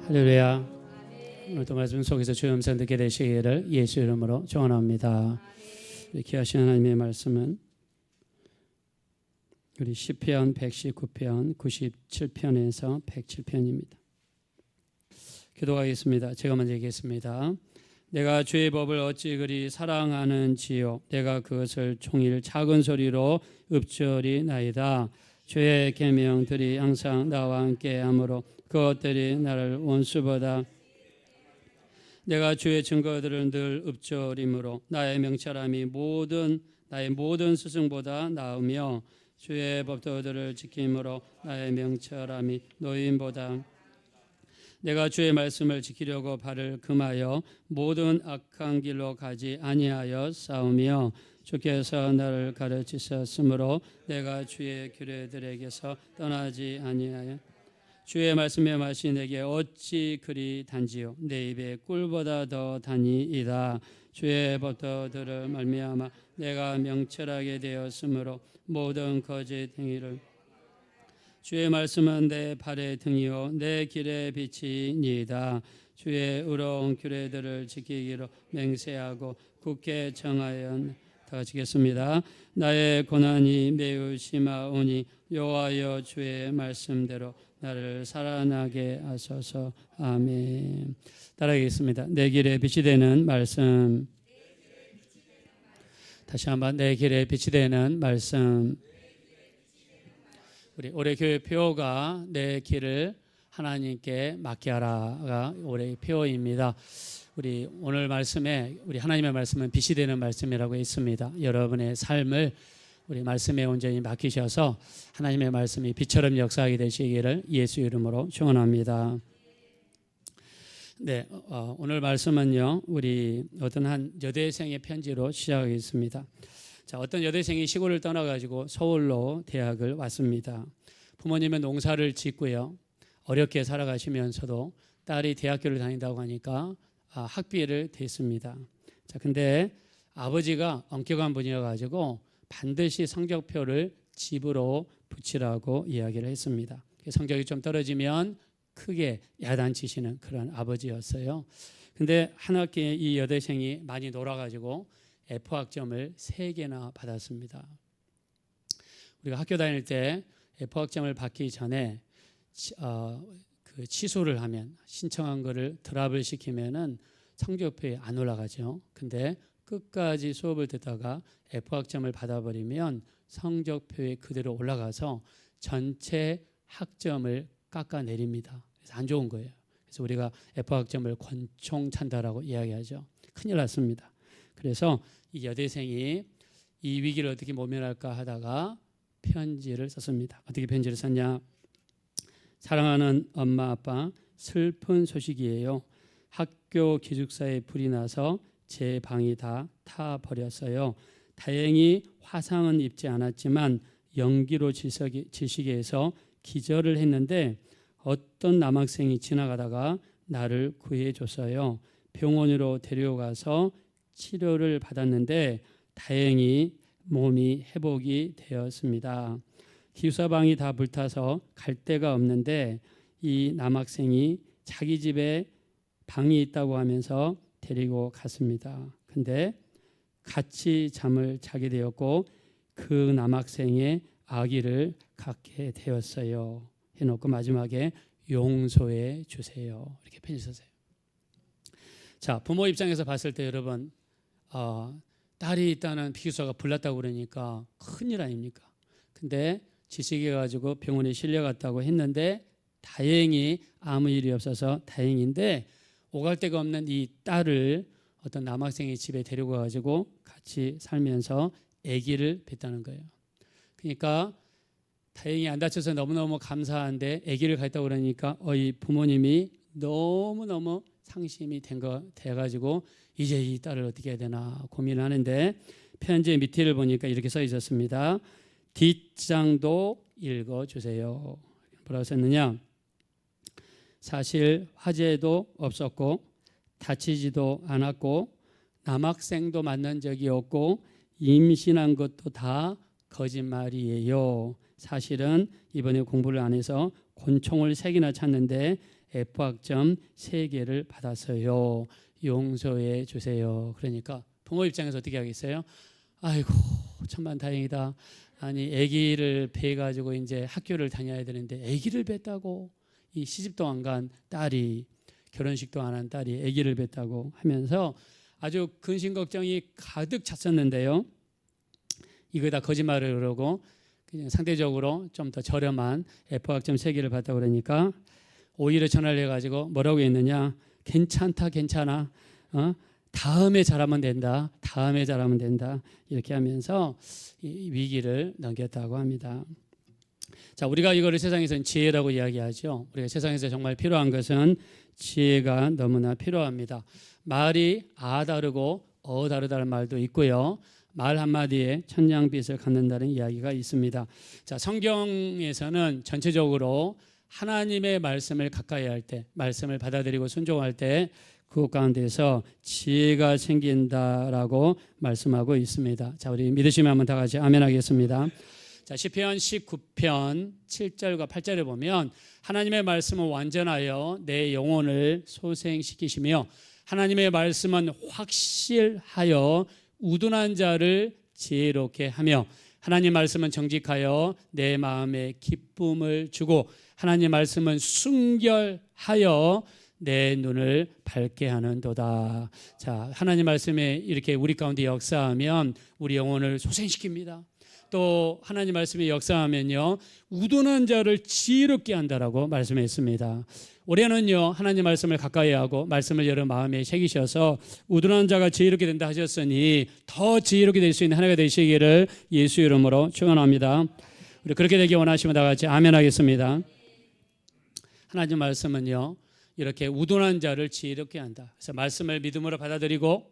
할렐루야. 오늘도 말씀 속에서 주의 음성 듣게 되시기를 예수 이름으로 축원합니다. 귀하신 하나님의 말씀은 우리 시편 119편 97편에서 107편입니다. 기도하겠습니다. 제가 먼저 얘기했습니다. 내가 주의 법을 어찌 그리 사랑하는지요. 내가 그것을 종일 작은 소리로 읊조리나이다. 주의 계명들이 항상 나와 함께 하므로 그것들이 나를 원수보다 내가 주의 증거들을 늘 읊조림으로 나의 명철함이 나의 모든 스승보다 나으며 주의 법도들을 지킴으로 나의 명철함이 노인보다 내가 주의 말씀을 지키려고 발을 금하여 모든 악한 길로 가지 아니하여 싸우며 주께서 나를 가르치셨으므로 내가 주의 규례들에게서 떠나지 아니하여 주의 말씀의 맛이 내게 어찌 그리 단지요. 내 입에 꿀보다 더 다니이다. 주의 법도들을 말미암아 내가 명철하게 되었으므로 모든 거짓 행위를 주의 말씀은 내 발의 등이요 내 길의 빛이니이다. 주의 의로운 규례들을 지키기로 맹세하고 굳게 정하여 다 같이겠습니다. 나의 고난이 매우 심하오니 여호와여 주의 말씀대로 나를 살아나게 하소서. 아멘. 따라하겠습니다. 내 길에 빛이 되는 말씀. 다시 한번 내 길에 빛이 되는 말씀. 우리 올해 교회 표어가 내 길을 하나님께 맡게 하라가 올해 표어입니다. 우리 오늘 말씀에 우리 하나님의 말씀은 빛이 되는 말씀이라고 있습니다. 여러분의 삶을 우리 말씀에 온전히 맡기셔서 하나님의 말씀이 빛처럼 역사하게 되시기를 예수 이름으로 축원합니다. 네, 오늘 말씀은요 우리 어떤 한 여대생의 편지로 시작하겠습니다. 자, 어떤 여대생이 시골을 떠나가지고 서울로 대학을 왔습니다. 부모님은 농사를 짓고요 어렵게 살아가시면서도 딸이 대학교를 다닌다고 하니까 학비를 댔습니다. 자, 근데 아버지가 엄격한 분이어가지고 반드시 성적표를 집으로 붙이라고 이야기를 했습니다. 성적이 좀 떨어지면 크게 야단치시는 그런 아버지였어요. 근데 한 학기에 이 여대생이 많이 놀아가지고 F학점을 3개나 받았습니다. 우리가 학교 다닐 때 F학점을 받기 전에 그 취소를 하면 신청한 거를 드랍을 시키면은 성적표에 안 올라가죠. 근데 끝까지 수업을 듣다가 F학점을 받아버리면 성적표에 그대로 올라가서 전체 학점을 깎아내립니다. 그래서 안 좋은 거예요. 그래서 우리가 F학점을 권총찬다라고 이야기하죠. 큰일 났습니다. 그래서 이 여대생이 이 위기를 어떻게 모면할까 하다가 편지를 썼습니다. 어떻게 편지를 썼냐? 사랑하는 엄마 아빠, 슬픈 소식이에요. 학교 기숙사에 불이 나서 제 방이 다 타버렸어요. 다행히 화상은 입지 않았지만 연기로 지시게 해서 기절을 했는데 어떤 남학생이 지나가다가 나를 구해줬어요. 병원으로 데려가서 치료를 받았는데 다행히 몸이 회복이 되었습니다. 기숙사방이 다 불타서 갈 데가 없는데 이 남학생이 자기 집에 방이 있다고 하면서 데리고 갔습니다. 근데 같이 잠을 자게 되었고 그 남학생의 아기를 갖게 되었어요. 해놓고 마지막에 용서해 주세요. 이렇게 편지 썼어요. 자, 부모 입장에서 봤을 때 여러분 딸이 있다는 기숙사가 불났다고 그러니까 큰일 아닙니까? 근데 지식해가지고 병원에 실려갔다고 했는데 다행히 아무 일이 없어서 다행인데 오갈 데가 없는 이 딸을 어떤 남학생이 집에 데리고 가지고 같이 살면서 아기를 뵀다는 거예요. 그러니까 다행히 안 다쳐서 너무너무 감사한데 아기를 갖다 그러니까 이 부모님이 너무너무 상심이 돼가지고 이제 이 딸을 어떻게 해야 되나 고민하는데 편지의 밑에를 보니까 이렇게 써 있었습니다. 뒷장도 읽어주세요. 뭐라고 썼느냐? 사실 화재도 없었고 다치지도 않았고 남학생도 만난 적이 없고 임신한 것도 다 거짓말이에요. 사실은 이번에 공부를 안 해서 권총을 3개나 찼는데 F학점 3개를 받았어요. 용서해 주세요. 그러니까 부모 입장에서 어떻게 하겠어요? 아이고 천만 다행이다. 아니 아기를 뵈가지고 이제 학교를 다녀야 되는데 아기를 뵀다고, 이 시집도 안 간 딸이, 결혼식도 안 한 딸이 아기를 뵀다고 하면서 아주 근심 걱정이 가득 찼었는데요. 이거 다 거짓말을 그러고 그냥 상대적으로 좀 더 저렴한 F학점 3개를 받다 그러니까 오히려 전화를 해가지고 뭐라고 했느냐? 괜찮다, 괜찮아. 다음에 잘하면 된다. 다음에 잘하면 된다. 이렇게 하면서 이 위기를 넘겼다고 합니다. 자, 우리가 이거를 세상에서는 지혜라고 이야기하죠. 우리가 세상에서 정말 필요한 것은 지혜가 너무나 필요합니다. 말이 다르고 다르다는 말도 있고요. 말 한마디에 천냥빚을 갚는다는 이야기가 있습니다. 자, 성경에서는 전체적으로 하나님의 말씀을 가까이 할 때, 말씀을 받아들이고 순종할 때 그것 가운데서 지혜가 생긴다라고 말씀하고 있습니다. 자, 우리 믿으시면 한번 다 같이 아멘 하겠습니다. 자, 시편 19편 7절과 8절에 보면 하나님의 말씀은 완전하여 내 영혼을 소생시키시며 하나님의 말씀은 확실하여 우둔한 자를 지혜롭게 하며 하나님 말씀은 정직하여 내 마음에 기쁨을 주고 하나님 말씀은 순결하여 내 눈을 밝게 하는도다. 자, 하나님 말씀에 이렇게 우리 가운데 역사하면 우리 영혼을 소생시킵니다. 또 하나님 말씀에 역사하면요 우둔한 자를 지혜롭게 한다라고 말씀했습니다. 올해는요 하나님 말씀을 가까이 하고 말씀을 여러 마음에 새기셔서 우둔한 자가 지혜롭게 된다 하셨으니 더 지혜롭게 될 수 있는 하나가 되시기를 예수 이름으로 축원합니다. 우리 그렇게 되기 원하시면 다 같이 아멘 하겠습니다. 하나님 말씀은요 이렇게 우둔한 자를 지혜롭게 한다. 그래서 말씀을 믿음으로 받아들이고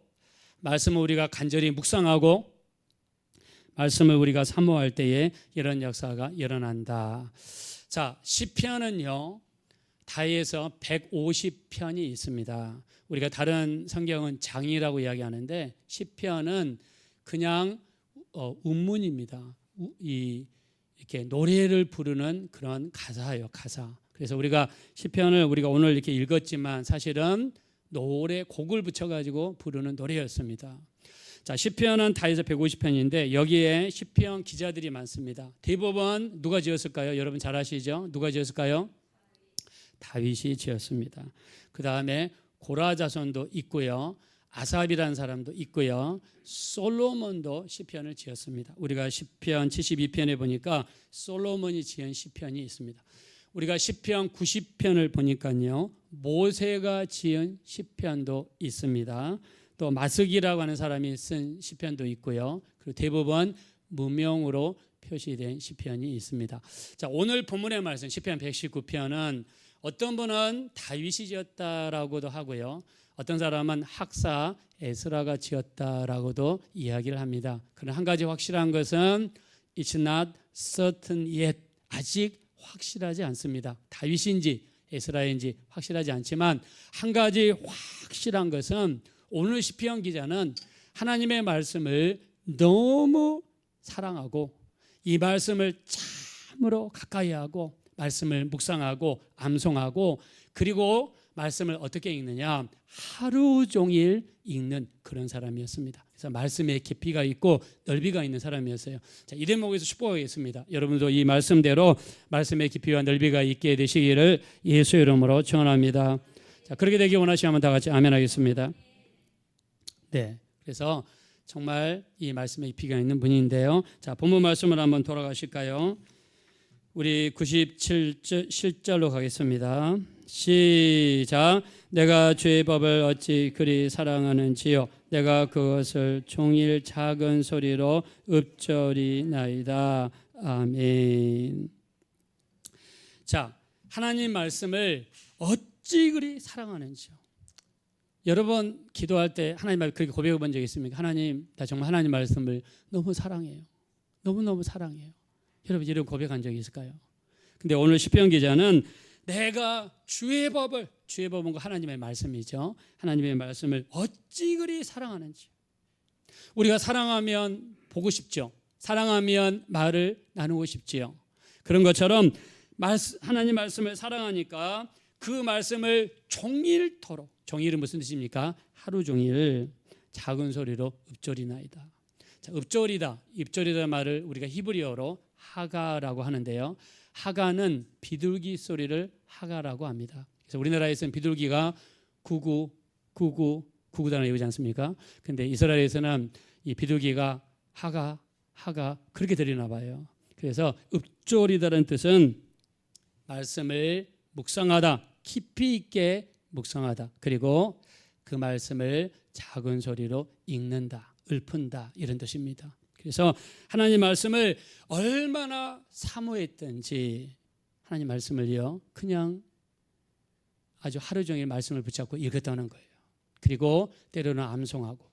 말씀을 우리가 간절히 묵상하고 말씀을 우리가 사모할 때에 이런 역사가 일어난다. 자, 시편은요 다에서 150편이 있습니다. 우리가 다른 성경은 장이라고 이야기하는데 시편은 그냥 운문입니다. 이렇게 노래를 부르는 그런 가사예요, 가사. 그래서 우리가 시편을 우리가 오늘 이렇게 읽었지만 사실은 노래 곡을 붙여가지고 부르는 노래였습니다. 자, 시편은 다에서 150편인데 여기에 시편 기자들이 많습니다. 대부분 누가 지었을까요? 여러분 잘 아시죠? 누가 지었을까요? 다윗이 지었습니다. 그 다음에 고라 자손도 있고요. 아삽이라는 사람도 있고요. 솔로몬도 시편을 지었습니다. 우리가 시편 72편에 보니까 솔로몬이 지은 시편이 있습니다. 우리가 시편 90편을 보니까요. 모세가 지은 시편도 있습니다. 또 마스기라고 하는 사람이 쓴 시편도 있고요. 그리고 대부분 무명으로 표시된 시편이 있습니다. 자, 오늘 본문의 말씀 시편 119편은 어떤 분은 다윗이 지었다라고도 하고요. 어떤 사람은 학사 에스라가 지었다라고도 이야기를 합니다. 그러나 한 가지 확실한 것은 It's not certain yet. 아직 확실하지 않습니다. 다윗인지 에스라인지 확실하지 않지만 한 가지 확실한 것은 오늘 시편 기자는 하나님의 말씀을 너무 사랑하고 이 말씀을 참으로 가까이 하고 말씀을 묵상하고 암송하고 그리고 말씀을 어떻게 읽느냐 하루 종일 읽는 그런 사람이었습니다. 그래서 말씀에 깊이가 있고 넓이가 있는 사람이었어요. 자, 이 대목에서 축복하겠습니다. 여러분도 이 말씀대로 말씀의 깊이와 넓이가 있게 되시기를 예수 이름으로 축원합니다. 자, 그렇게 되기 원하시면 다 같이 아멘 하겠습니다. 네, 그래서 정말 이 말씀에 깊이가 있는 분인데요. 자, 본문 말씀을 한번 돌아가실까요? 우리 97절로 가겠습니다. 시작. 내가 주의 법을 어찌 그리 사랑하는지요. 내가 그것을 종일 작은 소리로 읊조리나이다. 아멘. 자, 하나님 말씀을 어찌 그리 사랑하는지요. 여러분 기도할 때 하나님 말씀 그렇게 고백해 본 적 있습니까? 하나님, 나 정말 하나님 말씀을 너무 사랑해요. 너무너무 사랑해요. 여러분 이런 고백한 적이 있을까요? 근데 오늘 시편 기자는 내가 주의 법은 하나님의 말씀이죠. 하나님의 말씀을 어찌 그리 사랑하는지. 우리가 사랑하면 보고 싶죠. 사랑하면 말을 나누고 싶지요. 그런 것처럼 하나님 말씀을 사랑하니까 그 말씀을 종일토록, 종일은 무슨 뜻입니까? 하루 종일 작은 소리로 읊조리나이다. 자, 읊조리다 말을 우리가 히브리어로 하가라고 하는데요. 하가는 비둘기 소리를 하가라고 합니다. 그래서 우리나라에서는 비둘기가 구구 구구단을 외우지 않습니까? 근데 이스라엘에서는 이 비둘기가 하가 그렇게 들리나 봐요. 그래서 읊조리다라는 뜻은 말씀을 묵상하다, 깊이 있게 묵상하다. 그리고 그 말씀을 작은 소리로 읽는다, 읊은다, 이런 뜻입니다. 그래서 하나님 말씀을 얼마나 사모했든지 하나님 말씀을요 그냥 아주 하루 종일 말씀을 붙잡고 읽었다는 거예요. 그리고 때로는 암송하고,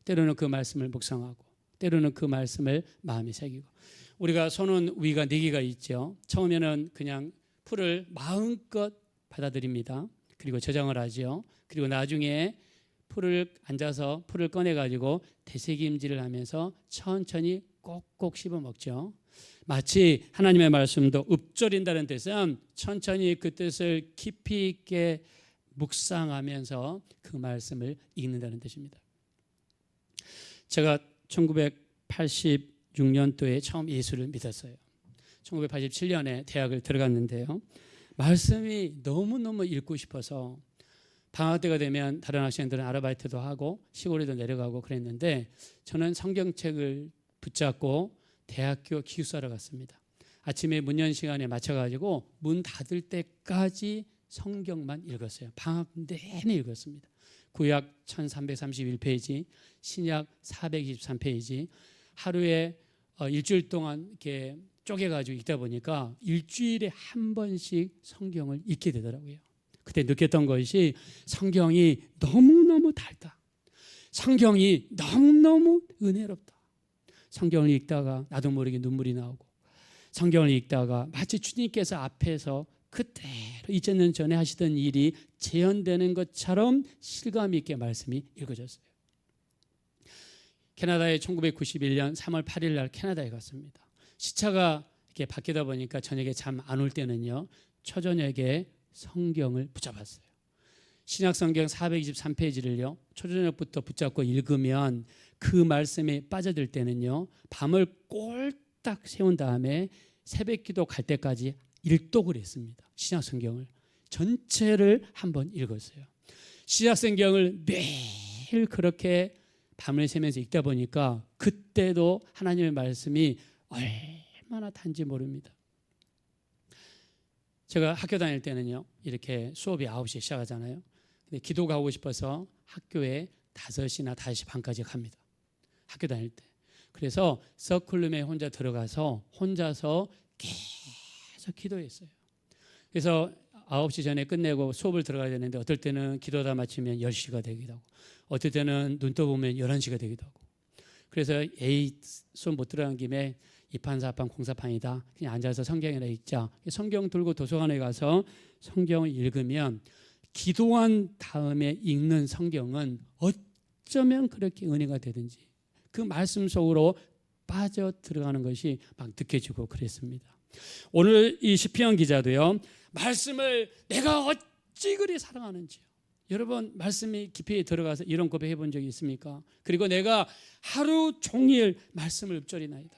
때로는 그 말씀을 묵상하고, 때로는 그 말씀을 마음에 새기고. 우리가 손은 위가 4개가 있죠. 처음에는 그냥 풀을 마음껏 받아들입니다. 그리고 저장을 하죠. 그리고 나중에 풀을 앉아서 풀을 꺼내가지고 되새김질을 하면서 천천히 꼭꼭 씹어 먹죠. 마치 하나님의 말씀도 읊조린다는 뜻은 천천히 그 뜻을 깊이 있게 묵상하면서 그 말씀을 읽는다는 뜻입니다. 제가 1986년도에 처음 예수를 믿었어요. 1987년에 대학을 들어갔는데요. 말씀이 너무너무 읽고 싶어서 방학 때가 되면 다른 학생들은 아르바이트도 하고 시골에도 내려가고 그랬는데 저는 성경책을 붙잡고 대학교 기숙사로 갔습니다. 아침에 문연 시간에 맞춰가지고 문 닫을 때까지 성경만 읽었어요. 방학 내내 읽었습니다. 구약 1331페이지, 신약 423페이지, 하루에 일주일 동안 이렇게 쪼개가지고 읽다 보니까 일주일에 한 번씩 성경을 읽게 되더라고요. 그때 느꼈던 것이 성경이 너무너무 달다. 성경이 너무너무 은혜롭다. 성경을 읽다가 나도 모르게 눈물이 나오고, 성경을 읽다가 마치 주님께서 앞에서 그대로 2000년 전에 하시던 일이 재현되는 것처럼 실감 있게 말씀이 읽어졌어요. 캐나다에 1991년 3월 8일 날 캐나다에 갔습니다. 시차가 이렇게 바뀌다 보니까 저녁에 잠 안 올 때는요, 초저녁에 성경을 붙잡았어요. 신약성경 423페이지를요 초저녁부터 붙잡고 읽으면 그 말씀에 빠져들 때는요 밤을 꼴딱 세운 다음에 새벽기도 갈 때까지 일독을 했습니다. 신약성경을 전체를 한번 읽었어요. 신약성경을 매일 그렇게 밤을 새면서 읽다 보니까 그때도 하나님의 말씀이 얼마나 단지 모릅니다. 제가 학교 다닐 때는요 이렇게 수업이 9시에 시작하잖아요. 근데 기도 가고 싶어서 학교에 5시나 5시 반까지 갑니다. 학교 다닐 때. 그래서 서클룸에 혼자 들어가서 혼자서 계속 기도했어요. 그래서 9시 전에 끝내고 수업을 들어가야 되는데 어떨 때는 기도다 마치면 10시가 되기도 하고, 어떨 때는 눈 떠보면 11시가 되기도 하고. 그래서 수업 못 들어간 김에 이판사판 공사판이다. 그냥 앉아서 성경이나 읽자. 성경 들고 도서관에 가서 성경을 읽으면 기도한 다음에 읽는 성경은 어쩌면 그렇게 은혜가 되든지 그 말씀 속으로 빠져 들어가는 것이 막 느껴지고 그랬습니다. 오늘 이 시편 기자도요 말씀을 내가 어찌 그리 사랑하는지요. 여러분 말씀이 깊이 들어가서 이런 고백해 본 적이 있습니까? 그리고 내가 하루 종일 말씀을 읊조리나이다.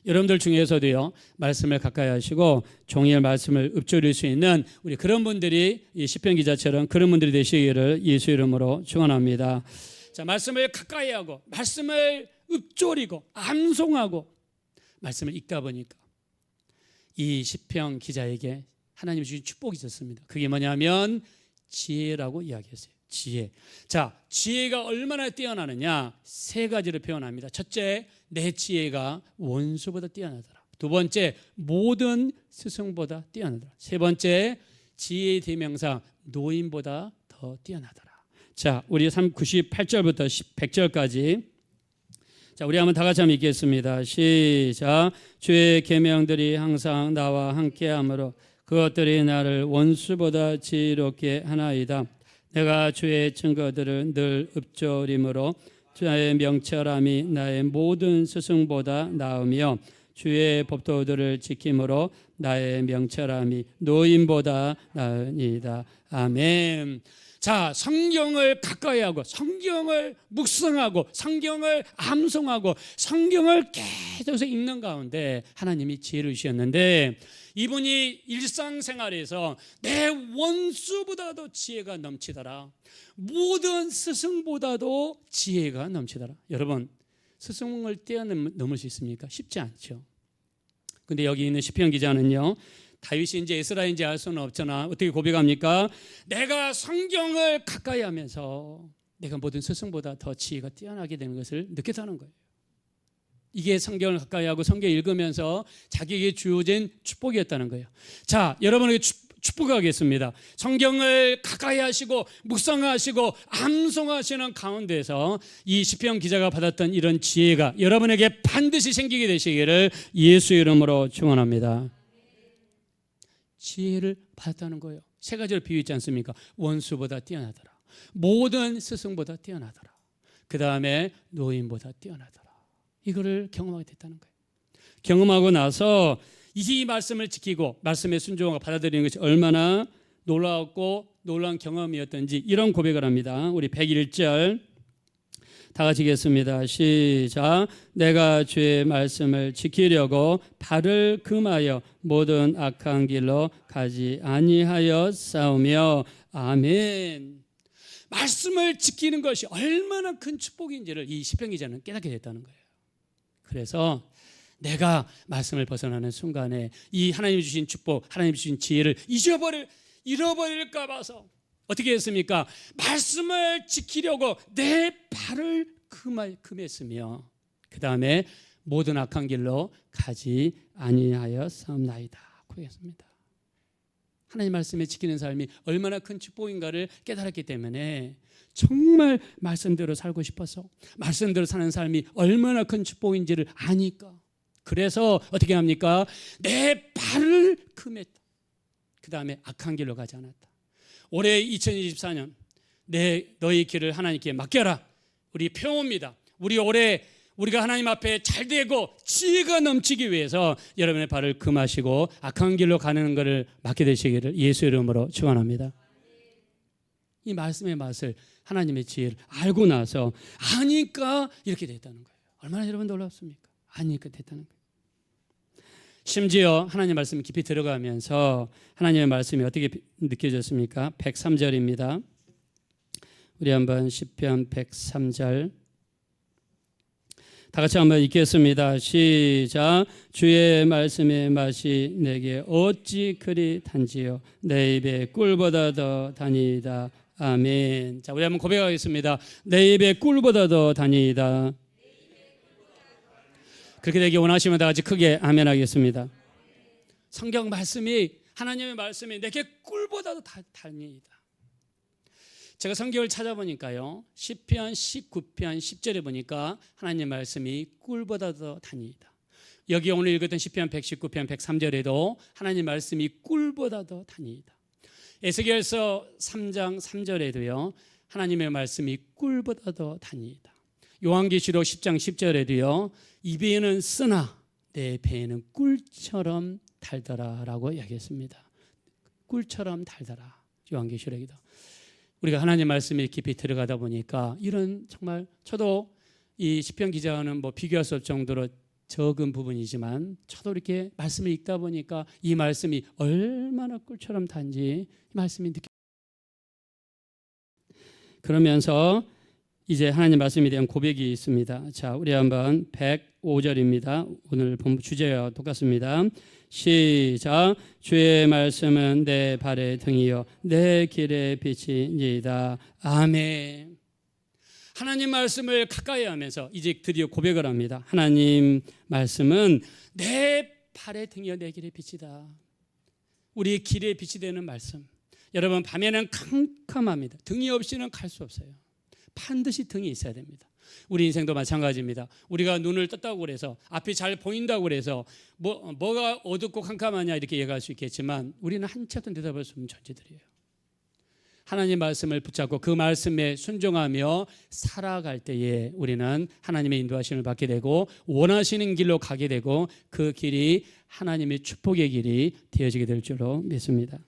여러분들 중에서도요 말씀을 가까이 하시고 종일 말씀을 읊조릴 수 있는 우리 그런 분들이 이 시편 기자처럼 그런 분들이 되시기를 예수 이름으로 축원합니다. 자, 말씀을 가까이 하고 말씀을 읊조리고 암송하고 말씀을 읽다 보니까 이 시편 기자에게 하나님이 주신 축복이 있었습니다. 그게 뭐냐면 지혜라고 이야기했어요. 지혜. 자, 지혜가 얼마나 뛰어나느냐? 3가지로 표현합니다. 첫째, 내 지혜가 원수보다 뛰어나더라. 두 번째, 모든 스승보다 뛰어나더라. 세 번째, 지혜의 대명사 노인보다 더 뛰어나더라. 자, 우리 98절부터 100절까지 자, 우리 한번 다 같이 한번 읽겠습니다. 시작. 주의 계명들이 항상 나와 함께하므로 그것들이 나를 원수보다 지혜롭게 하나이다. 내가 주의 증거들을 늘 읊조림으로 주의 명철함이 나의 모든 스승보다 나으며 주의 법도들을 지킴으로 나의 명철함이 노인보다 나으니이다. 아멘. 자, 성경을 가까이 하고 성경을 묵상하고 성경을 암송하고 성경을 계속 읽는 가운데 하나님이 지혜를 주셨는데, 이분이 일상생활에서 내 원수보다도 지혜가 넘치더라, 모든 스승보다도 지혜가 넘치더라. 여러분, 스승을 뛰어넘을 수 있습니까? 쉽지 않죠. 근데 여기 있는 시편 기자는요, 다윗인지 에스라인지 알 수는 없잖아. 어떻게 고백합니까? 내가 성경을 가까이 하면서 내가 모든 스승보다 더 지혜가 뛰어나게 되는 것을 느꼈다는 거예요. 이게 성경을 가까이 하고 성경 읽으면서 자기에게 주어진 축복이었다는 거예요. 자, 여러분에게 축복하겠습니다. 성경을 가까이 하시고 묵상하시고 암송하시는 가운데서 이 시편 기자가 받았던 이런 지혜가 여러분에게 반드시 생기게 되시기를 예수의 이름으로 축원합니다. 지혜를 받았다는 거예요. 세 가지를 비유했지 않습니까? 원수보다 뛰어나더라, 모든 스승보다 뛰어나더라, 그 다음에 노인보다 뛰어나더라. 이거를 경험하게 됐다는 거예요. 경험하고 나서 이 말씀을 지키고 말씀에 순종하고 받아들이는 것이 얼마나 놀라웠고 놀라운 경험이었던지 이런 고백을 합니다. 우리 101절 다 같이 읽겠습니다. 시작. 내가 주의 말씀을 지키려고 발을 금하여 모든 악한 길로 가지 아니하여 싸우며. 아멘. 말씀을 지키는 것이 얼마나 큰 축복인지를 이 시편 기자는 깨닫게 됐다는 거예요. 그래서 내가 말씀을 벗어나는 순간에 이 하나님이 주신 축복, 하나님이 주신 지혜를 잃어버릴까 봐서 어떻게 했습니까? 말씀을 지키려고 내 발을 금했으며 그 다음에 모든 악한 길로 가지 아니하여 싸움나이다 고했습니다. 하나님 말씀에 지키는 삶이 얼마나 큰 축복인가를 깨달았기 때문에 정말 말씀대로 살고 싶어서 말씀대로 사는 삶이 얼마나 큰 축복인지를 아니까 그래서 어떻게 합니까? 내 발을 금했다. 그 다음에 악한 길로 가지 않았다. 올해 2024년 너희 길을 하나님께 맡겨라. 우리 표입니다. 우리가 하나님 앞에 잘 되고 지혜가 넘치기 위해서 여러분의 발을 금하시고 악한 길로 가는 것을 맡게 되시기를 예수의 이름으로 축원합니다. 이 말씀의 맛을 하나님의 지혜를 알고 나서 아니까 이렇게 됐다는 거예요. 얼마나 여러분 놀랍습니까? 아니까 됐다는 거예요. 심지어 하나님 말씀이 깊이 들어가면서 하나님의 말씀이 어떻게 느껴졌습니까? 103절입니다. 우리 한번 시편 103절 다 같이 한번 읽겠습니다. 시작. 주의 말씀의 맛이 내게 어찌 그리 단지요 내 입에 꿀보다 더 다니이다. 아멘. 자, 우리 한번 고백하겠습니다. 내 입에 꿀보다 더 다니이다. 그렇게 되기 원하시면 다 같이 크게 아멘 하겠습니다. 성경 말씀이 하나님의 말씀이 내게 꿀보다 더 다니이다. 제가 성경을 찾아보니까요, 시편 19편 10절에 보니까 하나님 말씀이 꿀보다 더 다니이다. 여기 오늘 읽었던 시편 119편 103절에도 하나님 말씀이 꿀보다 더 다니이다. 에스겔서 3장 3절에도요 하나님의 말씀이 꿀보다 더 다니이다. 요한계시록 10장 10절에도요 입에는 쓰나 내 배에는 꿀처럼 달더라라고 이야기했습니다. 꿀처럼 달더라. 요한계시록이다. 우리가 하나님 말씀에 깊이 들어가다 보니까 이런 정말 저도 이 시편 기자와는 비교할 수 없을 정도로 적은 부분이지만 저도 이렇게 말씀을 읽다 보니까 이 말씀이 얼마나 꿀처럼 단지 이 말씀이 그러면서 이제 하나님 말씀에 대한 고백이 있습니다. 자, 우리 한번 105절입니다. 오늘 본부 주제와 똑같습니다. 시작. 주의 말씀은 내 발의 등이요 내 길의 빛이니이다. 아멘. 하나님 말씀을 가까이 하면서 이제 드디어 고백을 합니다. 하나님 말씀은 내 발의 등이요 내 길의 빛이다. 우리의 길의 빛이 되는 말씀. 여러분, 밤에는 캄캄합니다. 등이 없이는 갈 수 없어요. 반드시 등이 있어야 됩니다. 우리 인생도 마찬가지입니다. 우리가 눈을 떴다고 그래서 앞이 잘 보인다고 그래서 뭐가 어둡고 캄캄하냐 이렇게 얘기할 수 있겠지만 우리는 한치 앞도 내다볼 수 없는 존재들이에요. 하나님 말씀을 붙잡고 그 말씀에 순종하며 살아갈 때에 우리는 하나님의 인도하심을 받게 되고 원하시는 길로 가게 되고 그 길이 하나님의 축복의 길이 되어지게 될 줄로 믿습니다.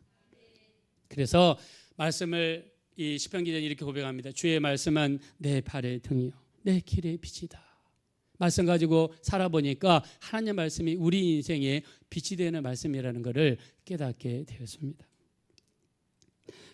그래서 말씀을 이 시편 기자는 이렇게 고백합니다. 주의 말씀은 내 발의 등이요 내 길의 빛이다. 말씀 가지고 살아보니까 하나님의 말씀이 우리 인생에 빛이 되는 말씀이라는 것을 깨닫게 되었습니다.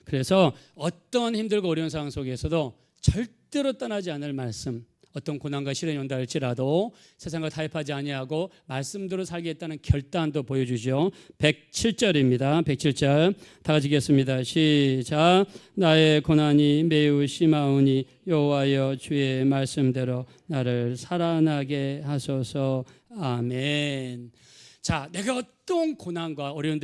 그래서 어떤 힘들고 어려운 상황 속에서도 절대로 떠나지 않을 말씀, 어떤 고난과 시련이 온다 할지라도 세상과 타협하지 아니하고 말씀대로 살겠다는 결단도 보여주죠. 107절입니다. 107절 다 같이 읽겠습니다. 시작. 나의 고난이 매우 심하오니 여호와여 주의 말씀대로 나를 살아나게 하소서. 아멘. 자, 내가 어떤 고난과 어려운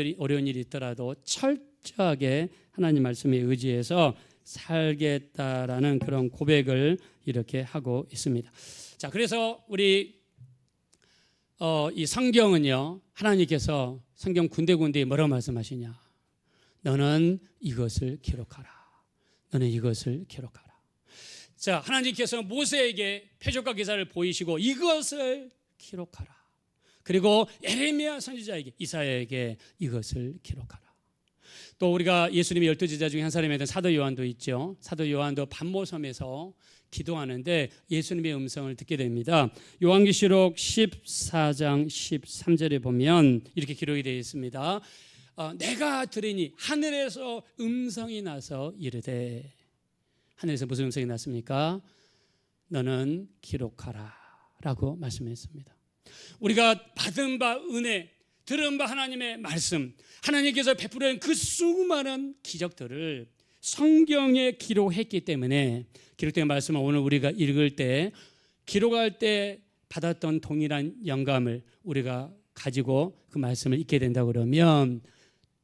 일이 있더라도 철저하게 하나님 말씀에 의지해서 살겠다라는 그런 고백을 이렇게 하고 있습니다. 자, 그래서 우리 이 성경은요, 하나님께서 성경 군데군데 뭐라고 말씀하시냐? 너는 이것을 기록하라. 너는 이것을 기록하라. 자, 하나님께서 모세에게 표적과 기사를 보이시고 이것을 기록하라. 그리고 예레미야 선지자에게 이사야에게 이것을 기록하라. 또 우리가 예수님의 12제자 중에 한 사람이었던 사도 요한도 있죠. 사도 요한도 반모섬에서 기도하는데 예수님의 음성을 듣게 됩니다. 요한계시록 14장 13절에 보면 이렇게 기록이 되어 있습니다. 내가 들으니 하늘에서 음성이 나서 이르되, 하늘에서 무슨 음성이 났습니까? 너는 기록하라 라고 말씀했습니다. 우리가 받은 바 은혜, 들은 바 하나님의 말씀, 하나님께서 베푸는 그 수많은 기적들을 성경에 기록했기 때문에 기록된 말씀을 오늘 우리가 읽을 때 기록할 때 받았던 동일한 영감을 우리가 가지고 그 말씀을 읽게 된다 그러면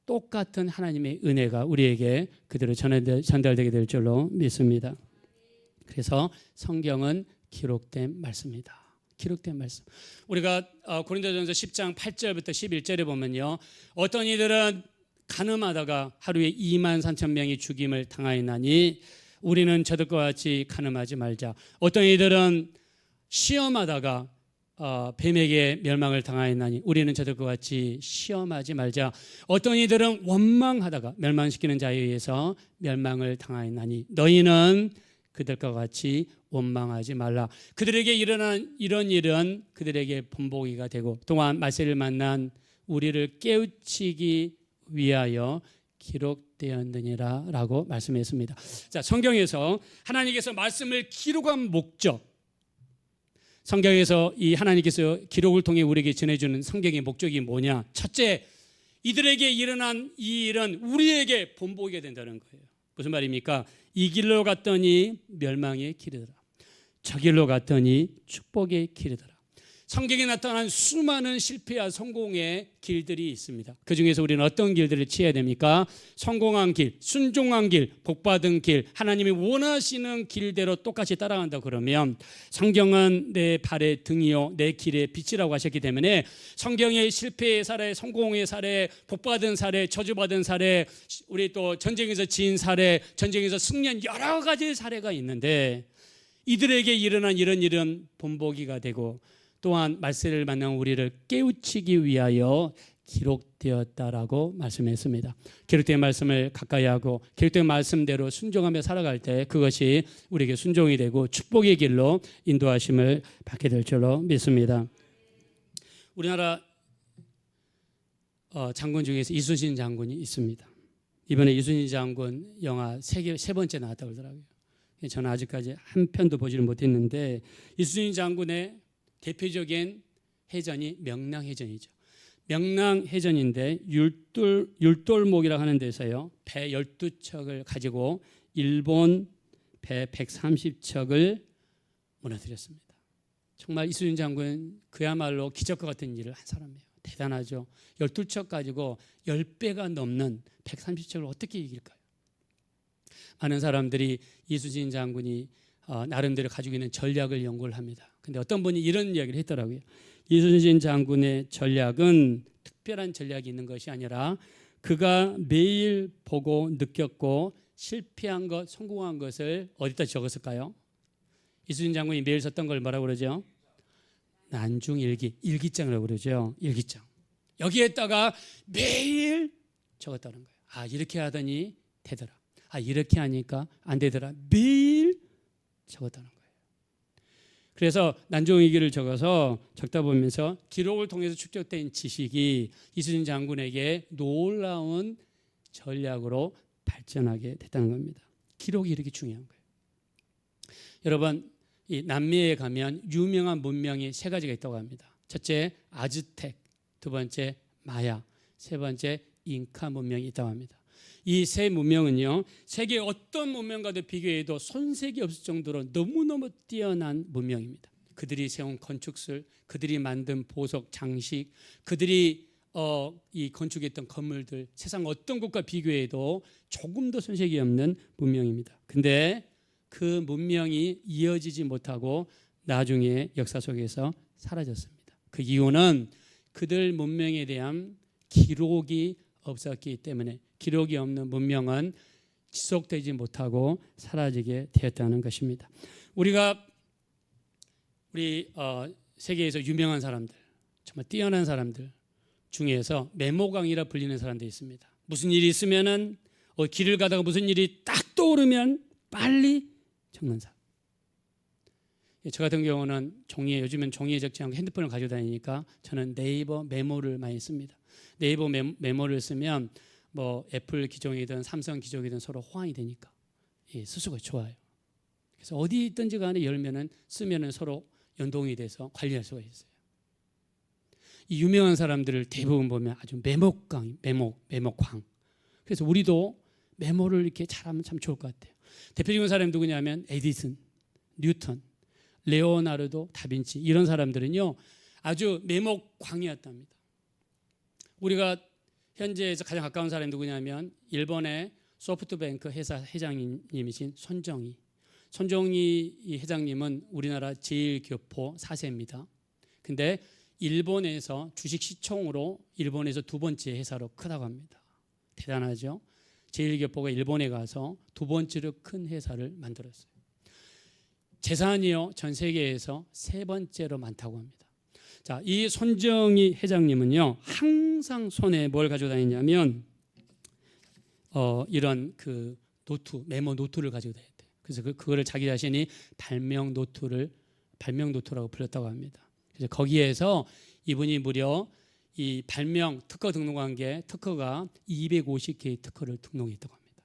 똑같은 하나님의 은혜가 우리에게 그대로 전달되게 될 줄로 믿습니다. 그래서 성경은 기록된 말씀이다. 기록된 말씀. 우리가 고린도전서 10장 8절부터 11절에 보면요, 어떤 이들은 간음하다가 하루에 2만 3천 명이 죽임을 당하였나니 우리는 저들과 같이 간음하지 말자. 어떤 이들은 시험하다가 뱀에게 멸망을 당하였나니 우리는 저들과 같이 시험하지 말자. 어떤 이들은 원망하다가 멸망시키는 자에 의해서 멸망을 당하였나니 너희는 그들과 같이 원망하지 말라. 그들에게 일어난 이런 일은 그들에게 본보기가 되고 또한 말세를 만난 우리를 깨우치기 위하여 기록되었느니라 라고 말씀했습니다. 자, 성경에서 하나님께서 말씀을 기록한 목적, 성경에서 이 하나님께서 기록을 통해 우리에게 전해주는 성경의 목적이 뭐냐? 첫째, 이들에게 일어난 이 일은 우리에게 본보기가 된다는 거예요. 무슨 말입니까? 이 길로 갔더니 멸망의 길이더라. 저 길로 갔더니 축복의 길이더라. 성경에 나타난 수많은 실패와 성공의 길들이 있습니다. 그중에서 우리는 어떤 길들을 취해야 됩니까? 성공한 길, 순종한 길, 복받은 길, 하나님이 원하시는 길대로 똑같이 따라간다 그러면 성경은 내 발의 등이요 내 길의 빛이라고 하셨기 때문에 성경의 실패의 사례, 성공의 사례, 복받은 사례, 저주받은 사례, 우리 또 전쟁에서 진 사례, 전쟁에서 승리한 여러 가지 사례가 있는데 이들에게 일어난 이런 일은 본보기가 되고 또한 말세를 만난 우리를 깨우치기 위하여 기록되었다라고 말씀했습니다. 기록된 말씀을 가까이 하고 기록된 말씀대로 순종하며 살아갈 때 그것이 우리에게 순종이 되고 축복의 길로 인도하심을 받게 될 줄로 믿습니다. 우리나라 장군 중에서 이순신 장군이 있습니다. 이번에 이순신 장군 영화 세 번째 나왔다고 그러더라고요. 저는 아직까지 한 편도 보지를 못했는데 이순신 장군의 대표적인 해전이 명랑해전이죠. 명랑해전인데 율돌목이라고 하는 데서요, 배 12척을 가지고 일본 배 130척을 무너뜨렸습니다. 정말 이순신 장군 그야말로 기적과 같은 일을 한 사람이에요. 대단하죠. 12척 가지고 10배가 넘는 130척을 어떻게 이길까요? 많은 사람들이 이순신 장군이 나름대로 가지고 있는 전략을 연구를 합니다. 근데 어떤 분이 이런 이야기를 했더라고요. 이순신 장군의 전략은 특별한 전략이 있는 것이 아니라 그가 매일 보고 느꼈고 실패한 것, 성공한 것을 어디다 적었을까요? 이순신 장군이 매일 썼던 걸 뭐라고 그러죠? 난중일기, 일기장이라고 그러죠. 일기장. 여기에다가 매일 적었다는 거예요. 아, 이렇게 하더니 되더라. 아, 이렇게 하니까 안 되더라. 매일 적었다는 거예요. 그래서 난중일기를 적어서 적다 보면서 기록을 통해서 축적된 지식이 이순신 장군에게 놀라운 전략으로 발전하게 됐다는 겁니다. 기록이 이렇게 중요한 거예요. 여러분, 이 남미에 가면 유명한 문명이 세 가지가 있다고 합니다. 첫째, 아즈텍, 두 번째, 마야, 세 번째, 잉카 문명이 있다고 합니다. 이 세 문명은요, 세계 어떤 문명과도 비교해도 손색이 없을 정도로 너무너무 뛰어난 문명입니다. 그들이 세운 건축술, 그들이 만든 보석, 장식, 그들이 이 건축했던 건물들, 세상 어떤 곳과 비교해도 조금도 손색이 없는 문명입니다. 근데 그 문명이 이어지지 못하고 나중에 역사 속에서 사라졌습니다. 그 이유는 그들 문명에 대한 기록이 없었기 때문에, 기록이 없는 문명은 지속되지 못하고 사라지게 되었다는 것입니다. 우리 세계에서 유명한 사람들, 정말 뛰어난 사람들 중에서 메모강이라 불리는 사람들이 있습니다. 무슨 일이 있으면은 길을 가다가 무슨 일이 딱 떠오르면 빨리 적는 사람. 저 같은 경우는 요즘은 종이에 적지 않고 핸드폰을 가지고 다니니까 저는 네이버 메모를 많이 씁니다. 네이버 메모를 쓰면 뭐 애플 기종이든 삼성 기종이든 서로 호환이 되니까 쓸 수가 좋아요. 그래서 어디 있든지 간에 열면은 쓰면은 서로 연동이 돼서 관리할 수가 있어요. 이 유명한 사람들을 대부분 보면 아주 메모광. 그래서 우리도 메모를 이렇게 잘하면 참 좋을 것 같아요. 대표적인 사람이 누구냐면 에디슨, 뉴턴, 레오나르도, 다빈치, 이런 사람들은요 아주 메모광이었답니다. 우리가 현재에서 가장 가까운 사람이 누구냐면 일본의 소프트뱅크 회사 회장님이신 손정희 회장님은 우리나라 제일교포 4세입니다. 근데 일본에서 주식 시총으로 일본에서 두 번째 회사로 크다고 합니다. 대단하죠? 제일교포가 일본에 가서 두 번째로 큰 회사를 만들었어요. 재산이요 전 세계에서 세 번째로 많다고 합니다. 자, 이 손정희 회장님은요 항상 손에 뭘 가지고 다니냐면 이런 그 메모 노트를 가지고 다녔대요. 그래서 그거를 자기 자신이 발명 노트라고 불렀다고 합니다. 그래서 거기에서 이분이 무려 이 발명 특허 등록한 게 특허가 250개의 특허를 등록했다고 합니다.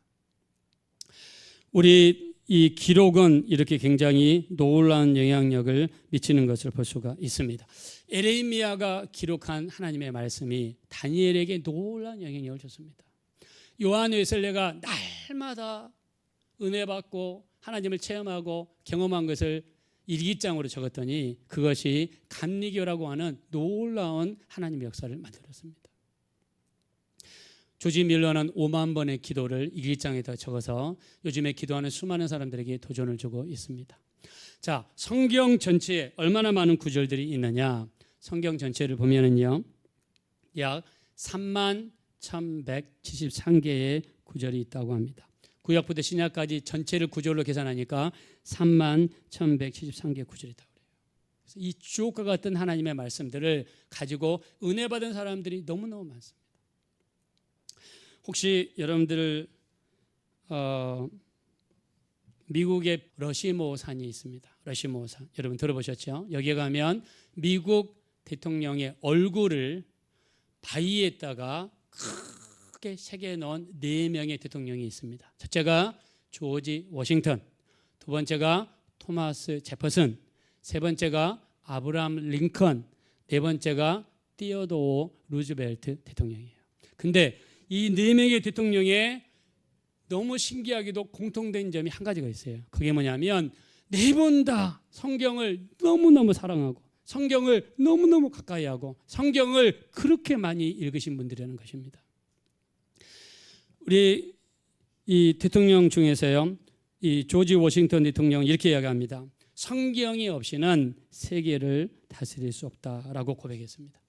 우리 이 기록은 이렇게 굉장히 놀라운 영향력을 미치는 것을 볼 수가 있습니다. 에레미야가 기록한 하나님의 말씀이 다니엘에게 놀라운 영향력을 줬습니다. 요한 웨슬레가 날마다 은혜 받고 하나님을 체험하고 경험한 것을 일기장으로 적었더니 그것이 감리교라고 하는 놀라운 하나님의 역사를 만들었습니다. 조지 밀러는 5만 번의 기도를 일기장에다 적어서 요즘에 기도하는 수많은 사람들에게 도전을 주고 있습니다. 자, 성경 전체에 얼마나 많은 구절들이 있느냐? 성경 전체를 보면은요, 약 31,173개의 구절이 있다고 합니다. 구약부터 신약까지 전체를 구절로 계산하니까 31,173개 구절이 있다고 그래요. 그래서 이 주옥과 같은 하나님의 말씀들을 가지고 은혜 받은 사람들이 너무너무 많습니다. 혹시 여러분들 미국의 러시모 산이 있습니다. 러시모 산 여러분 들어보셨죠? 여기에 가면 미국 대통령의 얼굴을 바위에다가 크게 새겨 넣은 4명의 대통령이 있습니다. 첫째가 조지 워싱턴, 두 번째가 토마스 제퍼슨, 세 번째가 아브라함 링컨, 네 번째가 티오도어 루즈벨트 대통령이에요. 근데 이 4명의 대통령에 너무 신기하게도 공통된 점이 한 가지가 있어요. 그게 뭐냐면 4분 다 성경을 너무너무 사랑하고 성경을 너무너무 가까이 하고 성경을 그렇게 많이 읽으신 분들이라는 것입니다. 우리 이 대통령 중에서요, 이 조지 워싱턴 대통령은 이렇게 이야기합니다. 성경이 없이는 세계를 다스릴 수 없다라고 고백했습니다.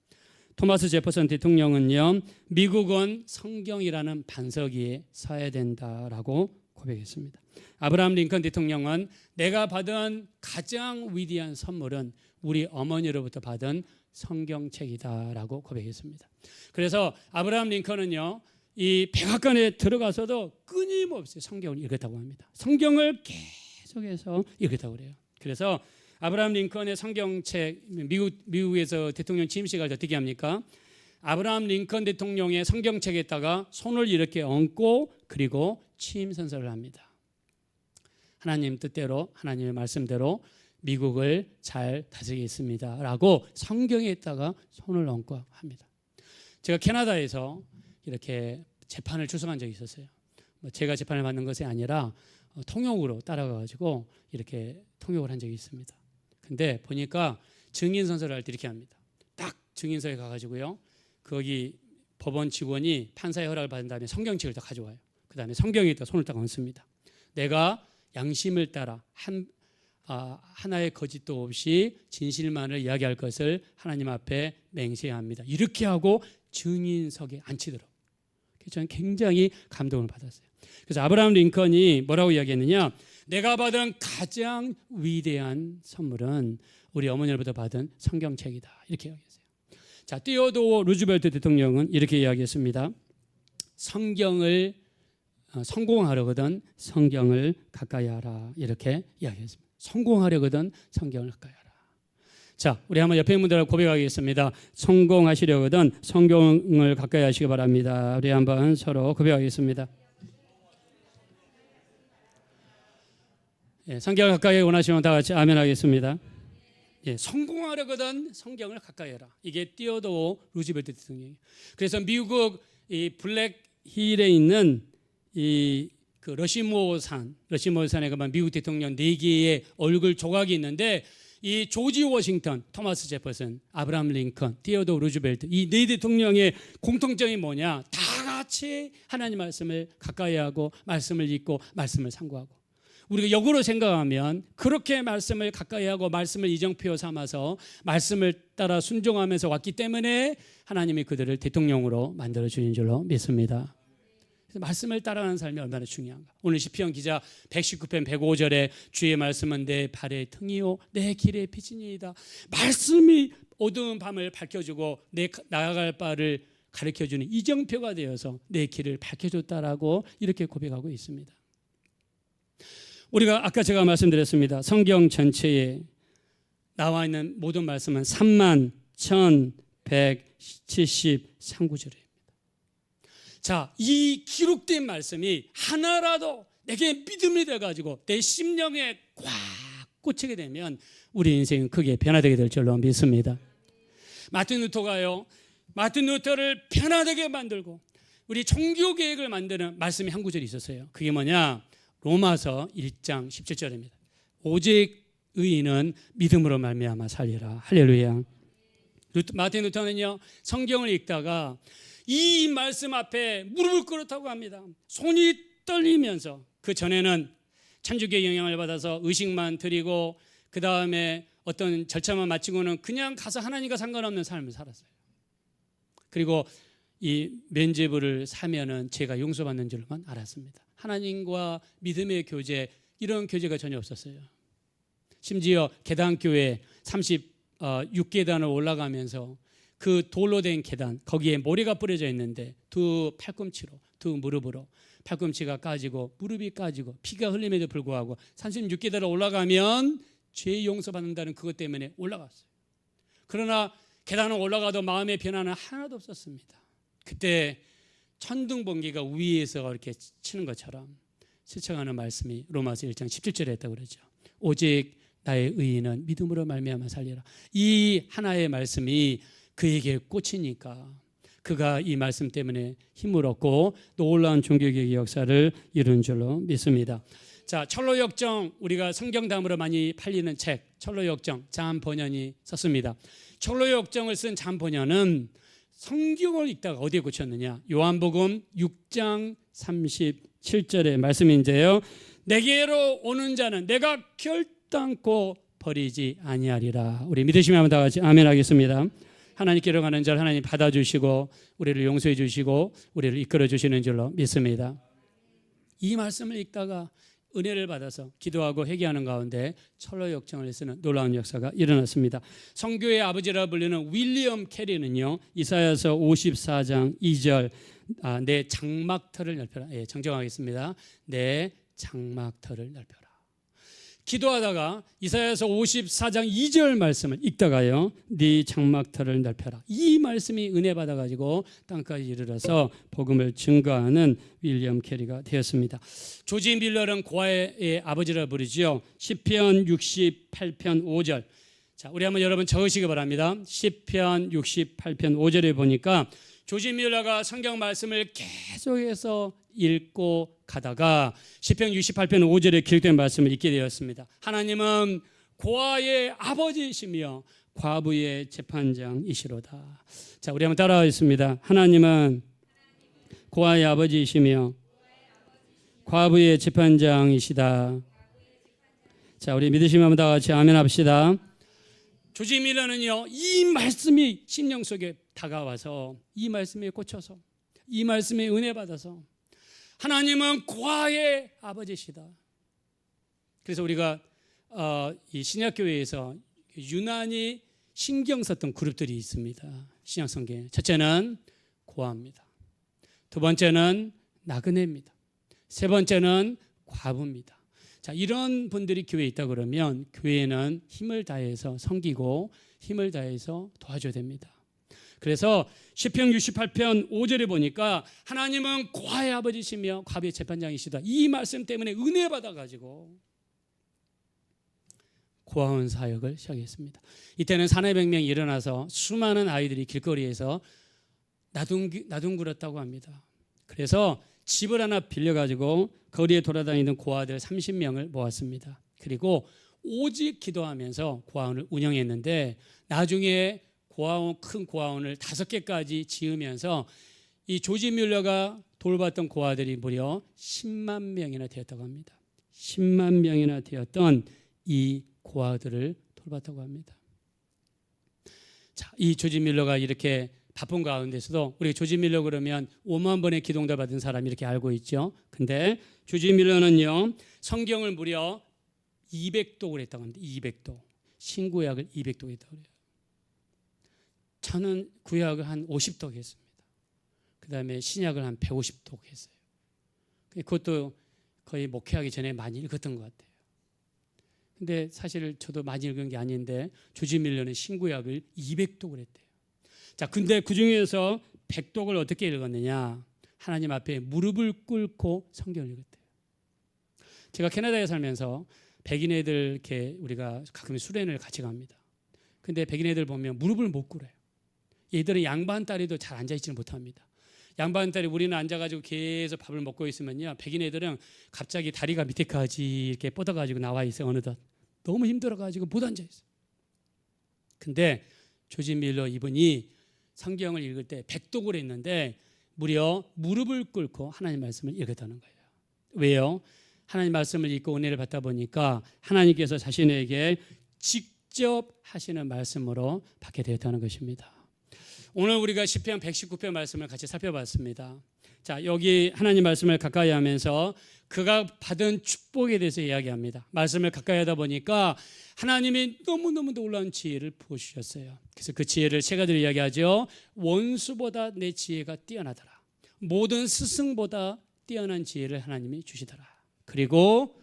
토마스 제퍼슨 대통령은요, 미국은 성경이라는 반석 위에 서야 된다라고 고백했습니다. 아브라함 링컨 대통령은 내가 받은 가장 위대한 선물은 우리 어머니로부터 받은 성경책이다라고 고백했습니다. 그래서 아브라함 링컨은요, 이 백악관에 들어가서도 끊임없이 성경을 읽었다고 합니다. 성경을 계속해서 읽었다고 그래요. 그래서 아브라함 링컨의 성경책, 미국에서 대통령 취임식을 할 때 어떻게 합니까? 아브라함 링컨 대통령의 성경책에다가 손을 이렇게 얹고 그리고 취임 선서를 합니다. 하나님 뜻대로, 하나님의 말씀대로 미국을 잘 다스리겠습니다 라고 성경에다가 손을 얹고 합니다. 제가 캐나다에서 이렇게 재판을 출석한 적이 있었어요. 제가 재판을 받는 것이 아니라 통역으로 따라가가지고 이렇게 통역을 한 적이 있습니다. 근데 보니까 증인 선서를 할 때 이렇게 합니다. 딱 증인서에 가가지고요, 거기 법원 직원이 판사의 허락을 받은 다음에 성경책을 딱 가져와요. 그 다음에 성경에다 손을 딱 얹습니다. 내가 양심을 따라 하나의 거짓도 없이 진실만을 이야기할 것을 하나님 앞에 맹세합니다. 이렇게 하고 증인석에 앉히더라고요. 저는 굉장히 감동을 받았어요. 그래서 아브라함 링컨이 뭐라고 이야기했느냐, 내가 받은 가장 위대한 선물은 우리 어머니로부터 받은 성경책이다, 이렇게 이야기했어요. 자, 티오도어 루즈벨트 대통령은 이렇게 이야기했습니다. 성경을 성공하려거든 성경을 가까이 하라, 이렇게 이야기했습니다. 성공하려거든 성경을 가까이 하라. 자, 우리 한번 옆에 있는 분들하고 고백하겠습니다. 성공하시려거든 성경을 가까이 하시기 바랍니다. 우리 한번 서로 고백하겠습니다. 예, 성경을 가까이 원하시면 다 같이 아멘 하겠습니다. 예, 성공하려거든 성경을 가까이 해라. 이게 티오도어 루즈벨트 대통령이에요. 그래서 미국 이 블랙 힐에 있는 그 러시모어산에 가면 미국 대통령 4개의 얼굴 조각이 있는데, 이 조지 워싱턴, 토마스 제퍼슨, 아브라함 링컨, 티오도어 루즈벨트, 이 4 대통령의 공통점이 뭐냐? 다 같이 하나님 말씀을 가까이 하고 말씀을 읽고 말씀을 상고하고, 우리가 역으로 생각하면 그렇게 말씀을 가까이 하고 말씀을 이정표 삼아서 말씀을 따라 순종하면서 왔기 때문에 하나님이 그들을 대통령으로 만들어 주신 줄로 믿습니다. 그래서 말씀을 따라가는 삶이 얼마나 중요한가. 오늘 시편 기자 119편 105절에 주의 말씀은 내 발의 등이요 내 길의 빛이니이다. 말씀이 어두운 밤을 밝혀주고 내 나아갈 바를 가르쳐주는 이정표가 되어서 내 길을 밝혀줬다라고 이렇게 고백하고 있습니다. 우리가 아까 제가 말씀드렸습니다. 성경 전체에 나와 있는 모든 말씀은 31,173구절입니다. 자, 이 기록된 말씀이 하나라도 내게 믿음이 돼가지고 내 심령에 꽉 꽂히게 되면 우리 인생은 크게 변화되게 될 줄로 믿습니다. 마틴 루터가요, 마틴 루터를 변화되게 만들고 우리 종교 계획을 만드는 말씀이 한 구절이 있었어요. 그게 뭐냐? 로마서 1장 17절입니다. 오직 의인은 믿음으로 말미암아 살리라. 할렐루야. 마틴 루터는요, 성경을 읽다가 이 말씀 앞에 무릎을 꿇었다고 합니다. 손이 떨리면서, 그 전에는 천주교의 영향을 받아서 의식만 드리고 그 다음에 어떤 절차만 마치고는 그냥 가서 하나님과 상관없는 삶을 살았어요. 그리고 이 면죄부를 사면은 죄가 용서받는 줄만 알았습니다. 하나님과 믿음의 교제, 이런 교제가 전혀 없었어요. 심지어 계단교회 36계단을 올라가면서 그 돌로 된 계단, 거기에 모래가 뿌려져 있는데 두 팔꿈치로, 두 무릎으로 팔꿈치가 까지고 무릎이 까지고 피가 흘림에도 불구하고 36계단을 올라가면 죄 용서받는다는 그것 때문에 올라갔어요. 그러나 계단을 올라가도 마음의 변화는 하나도 없었습니다. 그때 천둥번개가 위에서 이렇게 치는 것처럼 스쳐가는 말씀이 로마서 1장 17절에 했다고 그러죠. 오직 나의 의인은 믿음으로 말미암아 살리라. 이 하나의 말씀이 그에게 꽂히니까 그가 이 말씀 때문에 힘을 얻고 놀라운 종교개혁의 역사를 이룬 줄로 믿습니다. 자, 철로역정, 우리가 성경담으로 많이 팔리는 책 철로역정, 잠 번연이 썼습니다. 철로역정을 쓴 잠 번연은 성경을 읽다가 어디에 꽂혔느냐? 요한복음 6장 37절의 말씀인데요, 내게로 오는 자는 내가 결단코 버리지 아니하리라. 우리 믿으시면 한번 다 같이 아멘 하겠습니다. 하나님께로 가는 절 하나님 받아주시고 우리를 용서해 주시고 우리를 이끌어 주시는 줄로 믿습니다. 이 말씀을 읽다가 은혜를 받아서 기도하고 회개하는 가운데 철로 역정을 쓰는 놀라운 역사가 일어났습니다. 성교의 아버지라 불리는 윌리엄 캐리는요, 이사야서 54장 2절 내 장막터를 넓혀라. 예, 정정하겠습니다. 내 장막터를 넓혀라. 기도하다가 이사야서 54장 2절 말씀을 읽다가요, 네 장막터를 넓혀라. 이 말씀이 은혜 받아가지고 땅까지 이르러서 복음을 증거하는 윌리엄 캐리가 되었습니다. 조지 밀러는 고아의 아버지라 부르지요. 시편 68편 5절. 자, 우리 한번 여러분 적으시기 바랍니다. 시편 68편 5절에 보니까 조지 밀러가 성경 말씀을 계속해서 읽고 가다가 시편 68편 5절에 기록된 말씀을 읽게 되었습니다. 하나님은 고아의 아버지이시며 과부의 재판장이시로다. 자, 우리 한번 따라하겠습니다. 하나님은 고아의 아버지이시며 과부의 재판장이시다. 자, 우리 믿으시면 다 같이 아멘 합시다. 조지 밀러는요, 이 말씀이 심령 속에 다가와서 이 말씀에 꽂혀서 이 말씀에 은혜 받아서 하나님은 고아의 아버지시다. 그래서 우리가 이 신약교회에서 유난히 신경 썼던 그룹들이 있습니다. 신약성경에 첫째는 고아입니다. 두 번째는 나그네입니다. 세 번째는 과부입니다. 자, 이런 분들이 교회에 있다 그러면 교회는 힘을 다해서 섬기고 힘을 다해서 도와줘야 됩니다. 그래서 시편 68편 5절에 보니까 하나님은 고아의 아버지시며 과부의 재판장이시다. 이 말씀 때문에 은혜 받아가지고 고아원 사역을 시작했습니다. 이때는 산해병명이 일어나서 수많은 아이들이 길거리에서 나둥그렸다고 합니다. 그래서 집을 하나 빌려가지고 거리에 돌아다니는 고아들 30명을 모았습니다. 그리고 오직 기도하면서 고아원을 운영했는데 나중에 큰 고아원을 5개까지 지으면서 이 조지 밀러가 돌봤던 고아들이 무려 10만 명이나 되었다고 합니다. 10만 명이나 되었던 이 고아들을 돌봤다고 합니다. 자, 이 조지 밀러가 이렇게 바쁜 가운데서도 우리 조지 밀러 그러면 5만 번의 기도응답 받은 사람이 이렇게 알고 있죠. 근데 조지 밀러는요, 성경을 무려 200독을 했다고 합니다. 200독. 신구약을 200독 했다고 해요. 저는 구약을 한 50독 했습니다. 그 다음에 신약을 한 150독 했어요. 그것도 거의 목회하기 전에 많이 읽었던 것 같아요. 근데 사실 저도 많이 읽은 게 아닌데 조지 밀러는 신구약을 200독을 했대요. 자, 근데 그 중에서 100독을 어떻게 읽었느냐? 하나님 앞에 무릎을 꿇고 성경을 읽었대요. 제가 캐나다에 살면서 백인 애들 이렇게 우리가 가끔 수련을 같이 갑니다. 근데 백인 애들 보면 무릎을 못 꿇어요. 얘들은 양반 딸이도 잘 앉아있지는 못합니다. 양반 딸이 우리는 앉아가지고 계속 밥을 먹고 있으면요, 백인 애들은 갑자기 다리가 밑에까지 이렇게 뻗어가지고 나와 있어요. 어느덧 너무 힘들어가지고 못 앉아있어요. 근데 조지 밀러 이분이 성경을 읽을 때 100독을 했는데 무려 무릎을 꿇고 하나님 말씀을 읽었다는 거예요. 왜요? 하나님 말씀을 읽고 은혜를 받다 보니까 하나님께서 자신에게 직접 하시는 말씀으로 받게 되었다는 것입니다. 오늘 우리가 시편 119편 말씀을 같이 살펴봤습니다. 자, 여기 하나님 말씀을 가까이 하면서 그가 받은 축복에 대해서 이야기합니다. 말씀을 가까이 하다 보니까 하나님이 너무너무 놀라운 지혜를 부어주셨어요. 그래서 그 지혜를 세 가지로 이야기하죠. 원수보다 내 지혜가 뛰어나더라. 모든 스승보다 뛰어난 지혜를 하나님이 주시더라. 그리고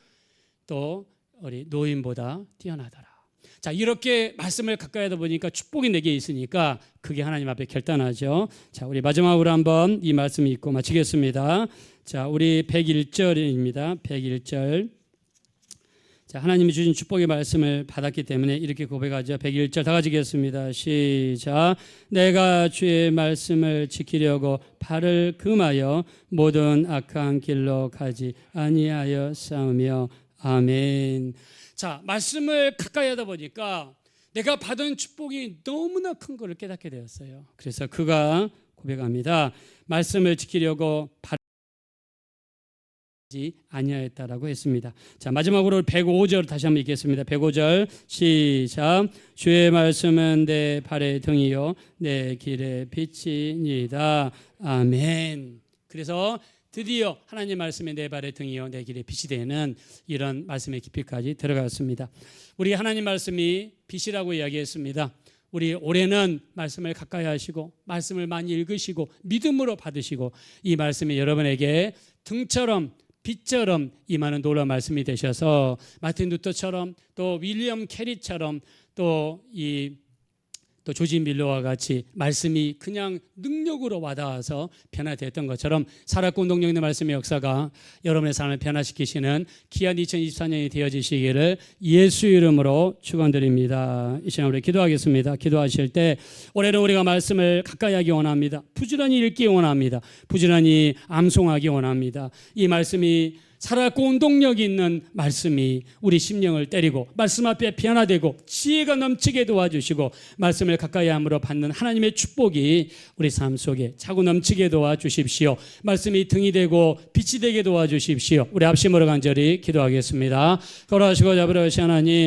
또 우리 노인보다 뛰어나더라. 자, 이렇게 말씀을 가까이 하다 보니까 축복이 내게 있으니까 그게 하나님 앞에 결단하죠. 자, 우리 마지막으로 한번 이 말씀 읽고 마치겠습니다. 자, 우리 101절입니다. 101절. 자, 하나님이 주신 축복의 말씀을 받았기 때문에 이렇게 고백하죠. 101절 다 같이 읽겠습니다. 시작. 내가 주의 말씀을 지키려고 발을 금하여 모든 악한 길로 가지 아니하여 싸우며 아멘. 자, 말씀을 가까이 하다 보니까 내가 받은 축복이 너무나 큰 것을 깨닫게 되었어요. 그래서 그가 고백합니다. 말씀을 지키려고 아니하였다라고 했습니다. 자, 마지막으로 105절 다시 한번 읽겠습니다. 105절 시작. 주의 말씀은 내 발의 등이요 내 길의 빛이니이다. 아멘. 그래서 드디어 하나님 말씀이 내 발의 등이요 내 길의 빛이 되는 이런 말씀의 깊이까지 들어갔습니다. 우리 하나님 말씀이 빛이라고 이야기했습니다. 우리 올해는 말씀을 가까이 하시고 말씀을 많이 읽으시고 믿음으로 받으시고 이 말씀이 여러분에게 등처럼 빛처럼 임하는 놀라운 말씀이 되셔서 마틴 루터처럼 또 윌리엄 캐리처럼 또 조지 밀러와 같이 말씀이 그냥 능력으로 와닿아서 변화됐던 것처럼 살았고 운동력의 말씀의 역사가 여러분의 삶을 변화시키시는 귀한 2024년이 되어지시기를 예수 이름으로 축원드립니다. 이 시간 우리 기도하겠습니다. 기도하실 때 올해는 우리가 말씀을 가까이 하기 원합니다. 부지런히 읽기 원합니다. 부지런히 암송하기 원합니다. 이 말씀이 살았고 운동력 있는 말씀이 우리 심령을 때리고 말씀 앞에 변화되고 지혜가 넘치게 도와주시고 말씀을 가까이 함으로 받는 하나님의 축복이 우리 삶 속에 차고 넘치게 도와주십시오. 말씀이 등이 되고 빛이 되게 도와주십시오. 우리 합심으로 간절히 기도하겠습니다. 걸어가시고 잡으러오신 하나님,